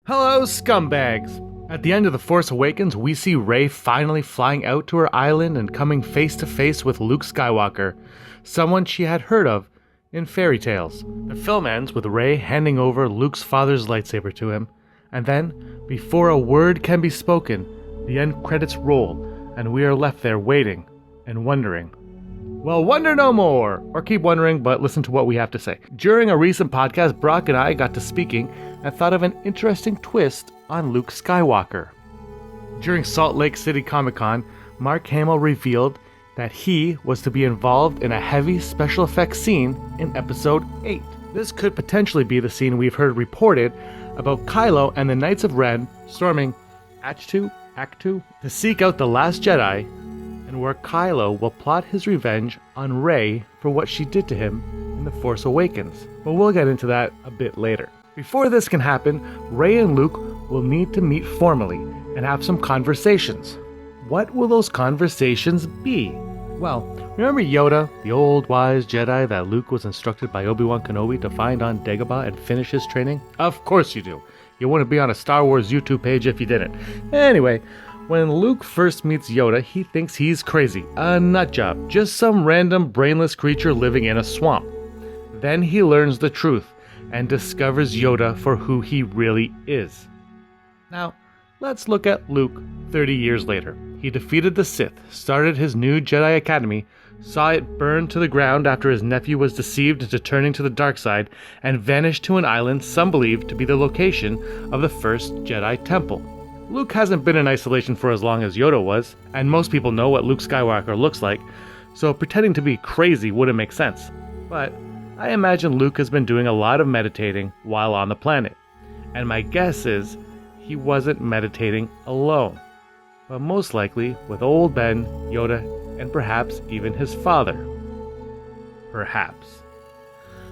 Hello, scumbags! At the end of The Force Awakens, we see Rey finally flying out to her island and coming face to face with Luke Skywalker, someone she had heard of in fairy tales. The film ends with Rey handing over Luke's father's lightsaber to him, and then, before a word can be spoken, the end credits roll, and we are left there waiting and wondering. Well, wonder no more! Or keep wondering, but listen to what we have to say. During a recent podcast, Brock and I got to speaking and thought of an interesting twist on Luke Skywalker. During Salt Lake City Comic-Con, Mark Hamill revealed that he was to be involved in a heavy special effects scene in Episode 8. This could potentially be the scene we've heard reported about Kylo and the Knights of Ren storming Ach-To to seek out the last Jedi, and where Kylo will plot his revenge on Rey for what she did to him in The Force Awakens. But we'll get into that a bit later. Before this can happen, Rey and Luke will need to meet formally and have some conversations. What will those conversations be? Well, remember Yoda, the old wise Jedi that Luke was instructed by Obi-Wan Kenobi to find on Dagobah and finish his training? Of course you do. You wouldn't be on a Star Wars YouTube page if you didn't. Anyway, when Luke first meets Yoda, he thinks he's crazy, a nutjob, just some random brainless creature living in a swamp. Then he learns the truth and discovers Yoda for who he really is. Now, let's look at Luke 30 years later. He defeated the Sith, started his new Jedi Academy, saw it burn to the ground after his nephew was deceived into turning to the dark side, and vanished to an island some believed to be the location of the first Jedi Temple. Luke hasn't been in isolation for as long as Yoda was, and most people know what Luke Skywalker looks like, so pretending to be crazy wouldn't make sense. But I imagine Luke has been doing a lot of meditating while on the planet, and my guess is he wasn't meditating alone, but most likely with old Ben, Yoda, and perhaps even his father. Perhaps.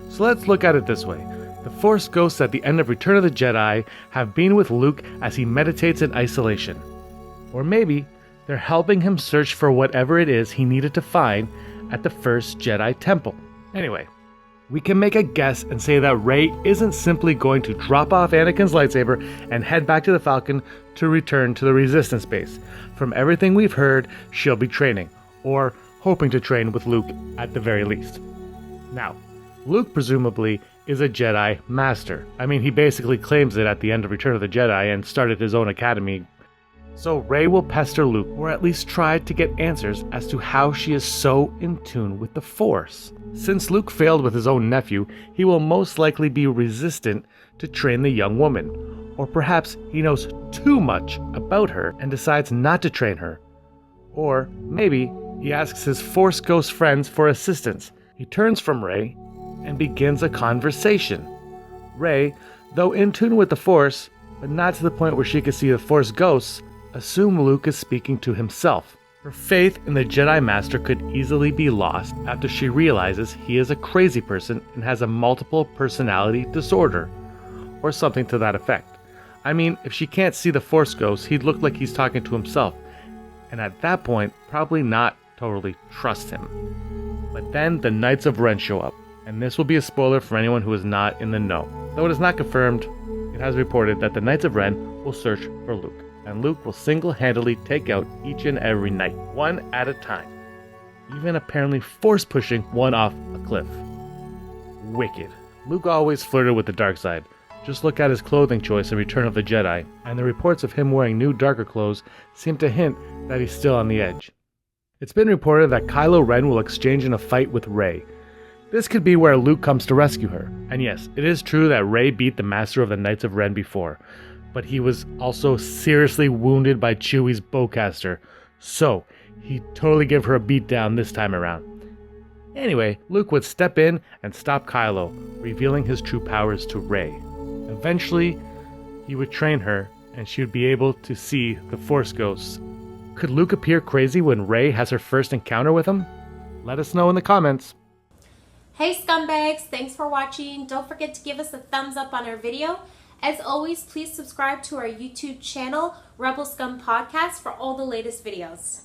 So let's look at it this way. The Force ghosts at the end of Return of the Jedi have been with Luke as he meditates in isolation. Or maybe they're helping him search for whatever it is he needed to find at the first Jedi Temple. Anyway, we can make a guess and say that Rey isn't simply going to drop off Anakin's lightsaber and head back to the Falcon to return to the Resistance base. From everything we've heard, she'll be training, or hoping to train with Luke at the very least. Now, Luke presumably is a Jedi Master. I mean, he basically claims it at the end of Return of the Jedi and started his own academy. So Rey will pester Luke, or at least try to get answers as to how she is so in tune with the Force. Since Luke failed with his own nephew, he will most likely be resistant to train the young woman. Or perhaps he knows too much about her and decides not to train her. Or maybe he asks his Force Ghost friends for assistance. He turns from Rey and begins a conversation. Rey, though in tune with the Force, but not to the point where she can see the Force ghosts, assume Luke is speaking to himself. Her faith in the Jedi Master could easily be lost after she realizes he is a crazy person and has a multiple personality disorder, or something to that effect. I mean, if she can't see the Force ghosts, he'd look like he's talking to himself, and at that point, probably not totally trust him. But then the Knights of Ren show up, and this will be a spoiler for anyone who is not in the know. Though it is not confirmed, it has reported that the Knights of Ren will search for Luke, and Luke will single-handedly take out each and every knight, one at a time, even apparently force-pushing one off a cliff. Wicked. Luke always flirted with the dark side. Just look at his clothing choice in Return of the Jedi, and the reports of him wearing new darker clothes seem to hint that he's still on the edge. It's been reported that Kylo Ren will exchange in a fight with Rey. This could be where Luke comes to rescue her. And yes, it is true that Rey beat the Master of the Knights of Ren before, but he was also seriously wounded by Chewie's bowcaster, so he'd totally give her a beatdown this time around. Anyway, Luke would step in and stop Kylo, revealing his true powers to Rey. Eventually, he would train her, and she would be able to see the Force ghosts. Could Luke appear crazy when Rey has her first encounter with him? Let us know in the comments. Hey scumbags, thanks for watching. Don't forget to give us a thumbs up on our video. As always, please subscribe to our YouTube channel, Rebel Scum Podcast, for all the latest videos.